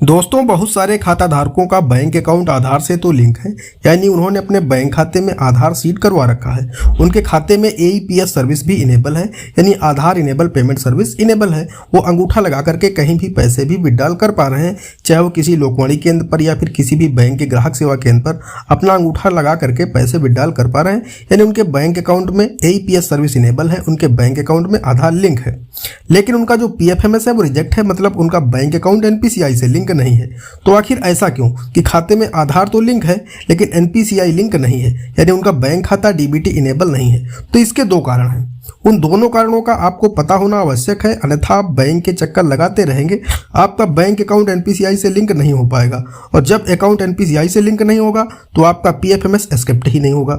दोस्तों, बहुत सारे खाता धारकों का बैंक अकाउंट आधार से तो लिंक है, यानी उन्होंने अपने बैंक खाते में आधार सीड करवा रखा है। उनके खाते में AEPS सर्विस भी इनेबल है, यानी आधार इनेबल पेमेंट सर्विस इनेबल है। वो अंगूठा लगा करके कहीं भी पैसे भी विड्रॉल कर पा रहे हैं, चाहे वो किसी लोकवाणी केंद्र पर या फिर किसी भी बैंक के ग्राहक सेवा केंद्र पर अपना अंगूठा लगा करके पैसे विड्रॉल कर पा रहे हैं। यानी उनके बैंक अकाउंट में AEPS सर्विस इनेबल है, उनके बैंक अकाउंट में आधार लिंक है। लेकिन उनका जो PFMS है वो रिजेक्ट है, मतलब उनका बैंक अकाउंट NPCI से लिंक नहीं है। तो आखिर ऐसा क्यों कि खाते में आधार तो लिंक है लेकिन NPCI लिंक नहीं है, यानी उनका बैंक खाता DBT इनेबल नहीं है। तो इसके दो कारण हैं। उन दोनों कारणों का आपको पता होना आवश्यक है, अन्यथा आप बैंक के चक्कर लगाते रहेंगे, आपका बैंक अकाउंट NPCI से लिंक नहीं हो पाएगा। और जब अकाउंट NPCI से लिंक नहीं होगा तो आपका PFMS एक्सेप्ट ही नहीं होगा।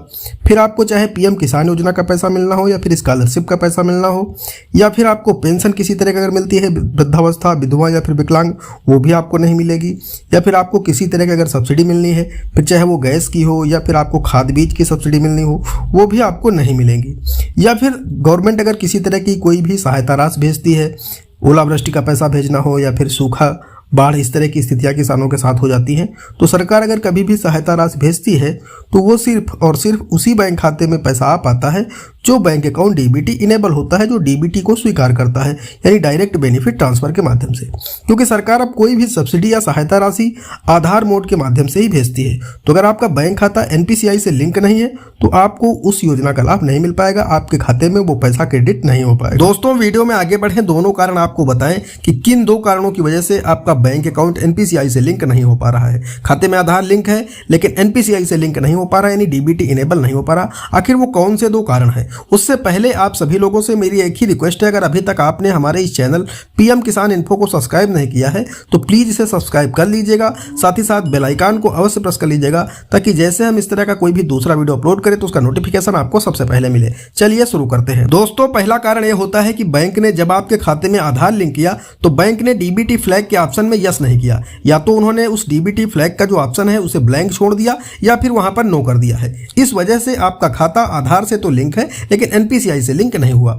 फिर आपको चाहे PM किसान योजना का पैसा मिलना हो, या फिर स्कॉलरशिप का पैसा मिलना हो, या फिर आपको पेंशन किसी तरह की अगर मिलती है, वृद्धावस्था, विधवा या फिर विकलांग, वो भी आपको नहीं मिलेगी। या फिर आपको किसी तरह की अगर सब्सिडी मिलनी है, फिर चाहे वो गैस की हो या फिर आपको खाद बीज की सब्सिडी मिलनी हो, वो भी आपको नहीं मिलेंगी। या फिर गवर्नमेंट अगर किसी तरह की कोई भी सहायता राशि भेजती है, ओलावृष्टि का पैसा भेजना हो या फिर सूखा, बाढ़, इस तरह की स्थितियां किसानों के साथ हो जाती हैं, तो सरकार अगर कभी भी सहायता राशि भेजती है तो वो सिर्फ और सिर्फ उसी बैंक खाते में पैसा आ पाता है जो बैंक अकाउंट DBT इनेबल होता है, जो DBT को स्वीकार करता है, यानी डायरेक्ट बेनिफिट ट्रांसफर के माध्यम से। क्योंकि सरकार अब कोई भी सब्सिडी या सहायता राशि आधार मोड के माध्यम से ही भेजती है। तो अगर आपका बैंक खाता NPCI से लिंक नहीं है तो आपको उस योजना का लाभ नहीं मिल पाएगा, आपके खाते में वो पैसा क्रेडिट नहीं हो पाएगा। दोस्तों, वीडियो में आगे बढ़े, दोनों कारण आपको बताएं कि किन दो कारणों की वजह से आपका बैंक अकाउंट NPCI से लिंक नहीं हो पा रहा है। खाते में आधार लिंक है लेकिन NPCI से लिंक नहीं हो पा रहा है, यानी DBT इनेबल नहीं हो पा रहा। आखिर वो कौन से दो कारण हैं? उससे पहले आप सभी लोगों से मेरी एक ही रिक्वेस्ट है, अगर अभी तक आपने हमारे इस चैनल PM किसान इन्फो को सब्सक्राइब नहीं किया है तो प्लीज इसे सब्सक्राइब कर लीजिएगा, साथ ही साथ बेल आइकन को अवश्य प्रेस कर लीजिएगा, ताकि जैसे हम इस तरह का कोई भी दूसरा वीडियो अपलोड करें तो उसका नोटिफिकेशन आपको सबसे पहले मिले। चलिए शुरू करते हैं। दोस्तों, पहला कारण यह होता है कि बैंक ने जब आपके खाते में आधार लिंक किया तो बैंक ने DBT फ्लैग के ऑप्शन में यस नहीं किया, या तो उन्होंने उस DBT फ्लैग का जो ऑप्शन है उसे ब्लैंक छोड़ दिया या फिर वहां पर नो कर दिया है। इस वजह से आपका खाता आधार से तो लिंक है लेकिन NPCI से लिंक नहीं हुआ।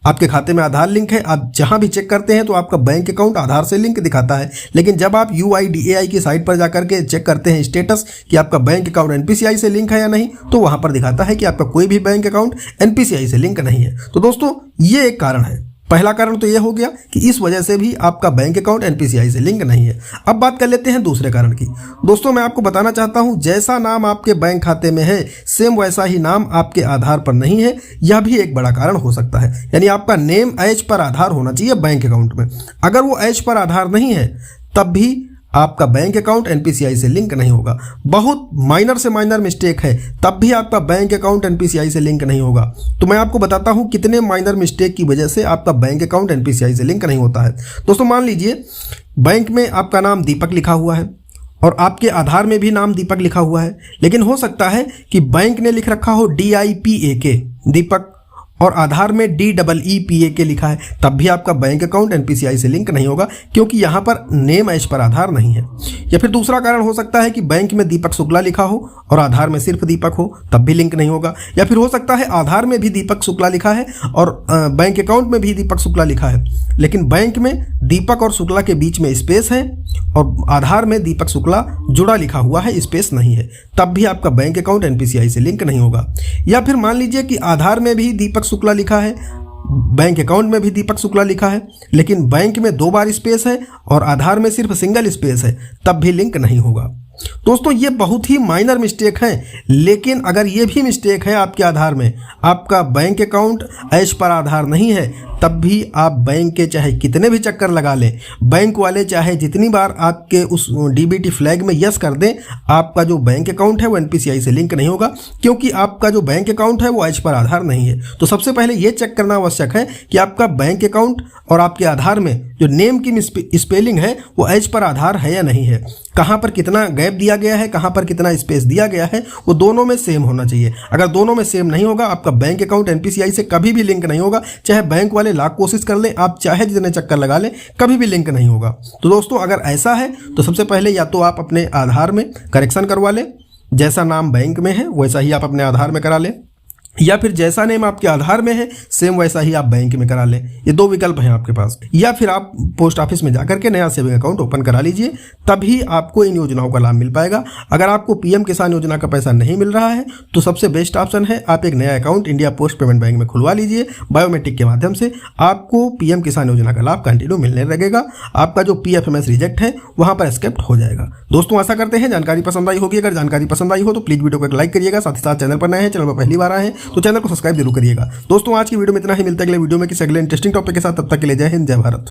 आपके खाते में आधार लिंक है, आप जहां भी चेक करते हैं तो आपका बैंक अकाउंट आधार से लिंक दिखाता है, लेकिन जब आप UIDAI की साइट पर जाकर के चेक करते हैं स्टेटस कि आपका बैंक अकाउंट NPCI से लिंक है या नहीं, तो वहां पर दिखाता है कि आपका कोई भी बैंक अकाउंट NPCI से लिंक नहीं है। तो दोस्तों, ये एक कारण है। पहला कारण तो यह हो गया कि इस वजह से भी आपका बैंक अकाउंट NPCI से लिंक नहीं है। अब बात कर लेते हैं दूसरे कारण की। दोस्तों, मैं आपको बताना चाहता हूं, जैसा नाम आपके बैंक खाते में है सेम वैसा ही नाम आपके आधार पर नहीं है, यह भी एक बड़ा कारण हो सकता है। यानी आपका नेम एज पर आधार होना चाहिए बैंक अकाउंट में। अगर वो एज पर आधार नहीं है तब भी आपका बैंक अकाउंट NPCI से लिंक नहीं होगा। बहुत माइनर से माइनर मिस्टेक है तब भी आपका बैंक अकाउंट NPCI से लिंक नहीं होगा। तो मैं आपको बताता हूं कितने माइनर मिस्टेक की वजह से आपका बैंक अकाउंट NPCI से लिंक नहीं होता है। दोस्तों, मान लीजिए बैंक में आपका नाम दीपक लिखा हुआ है और आपके आधार में भी नाम दीपक लिखा हुआ है, लेकिन हो सकता है कि बैंक ने लिख रखा हो DIPAK दीपक और आधार में DEEPAK लिखा है, तब भी आपका बैंक अकाउंट NPCI से लिंक नहीं होगा, क्योंकि यहाँ पर नेम एज पर आधार नहीं है। या फिर दूसरा कारण हो सकता है कि बैंक में दीपक शुक्ला लिखा हो और आधार में सिर्फ दीपक हो, तब भी लिंक नहीं होगा। या फिर हो सकता है आधार में भी दीपक शुक्ला लिखा है और बैंक अकाउंट में भी दीपक शुक्ला लिखा है, लेकिन बैंक में दीपक और शुक्ला के बीच में स्पेस है और आधार में दीपक शुक्ला जुड़ा लिखा हुआ है, स्पेस नहीं है, तब भी आपका बैंक अकाउंट NPCI से लिंक नहीं होगा। या फिर मान लीजिए कि आधार में भी दीपक शुक्ला लिखा है, बैंक अकाउंट में भी दीपक शुक्ला लिखा है, लेकिन बैंक में 2 बार स्पेस है और आधार में सिर्फ सिंगल स्पेस है, तब भी लिंक नहीं होगा। दोस्तों, ये बहुत ही माइनर मिस्टेक है, लेकिन अगर ये भी मिस्टेक है आपके आधार में, आपका बैंक अकाउंट एज पर आधार नहीं है, तब भी आप बैंक के चाहे कितने भी चक्कर लगा लें, बैंक वाले चाहे जितनी बार आपके उस DBT फ्लैग में यस कर दें, आपका जो बैंक अकाउंट है वो NPCI से लिंक नहीं होगा, क्योंकि आपका जो बैंक अकाउंट है वो एज पर आधार नहीं है। तो सबसे पहले ये चेक करना आवश्यक है कि आपका बैंक अकाउंट और आपके आधार में जो नेम की स्पेलिंग है वो एज पर आधार है या नहीं है, कहाँ पर कितना गैप दिया गया है, कहाँ पर कितना स्पेस दिया गया है, वो दोनों में सेम होना चाहिए। अगर दोनों में सेम नहीं होगा, आपका बैंक अकाउंट NPCI से कभी भी लिंक नहीं होगा, चाहे बैंक वाले लाख कोशिश कर लें, आप चाहे जितने चक्कर लगा लें, कभी भी लिंक नहीं होगा। तो दोस्तों, अगर ऐसा है तो सबसे पहले या तो आप अपने आधार में करेक्शन करवा लें, जैसा नाम बैंक में है वैसा ही आप अपने आधार में करा लें, या फिर जैसा नेम आपके आधार में है सेम वैसा ही आप बैंक में करा लें। ये दो विकल्प हैं आपके पास। या फिर आप पोस्ट ऑफिस में जाकर के नया सेविंग अकाउंट ओपन करा लीजिए, तभी आपको इन योजनाओं का लाभ मिल पाएगा। अगर आपको पीएम किसान योजना का पैसा नहीं मिल रहा है तो सबसे बेस्ट ऑप्शन है आप एक नया account India post payment bank में खुलवा लीजिए। बायोमेट्रिक के माध्यम से आपको पीएम किसान योजना का लाभ कंटिन्यू मिलने लगेगा। आपका जो पीएफएमएस रिजेक्ट है वहां पर एस्केप्ट हो जाएगा। दोस्तों आशा करते हैं जानकारी पसंद आई होगी। अगर जानकारी पसंद आई हो तो प्लीज वीडियो को एक लाइक करिएगा। साथ ही साथ चैनल पर नए हैं, चैनल पर पहली बार आए हैं तो चैनल को सब्सक्राइब जरूर करिएगा। दोस्तों आज की वीडियो में इतना ही। मिलते हैं अगले वीडियो में किसी अगले इंटरेस्टिंग टॉपिक के साथ। तब तक के लिए जय हिंद, जय भारत।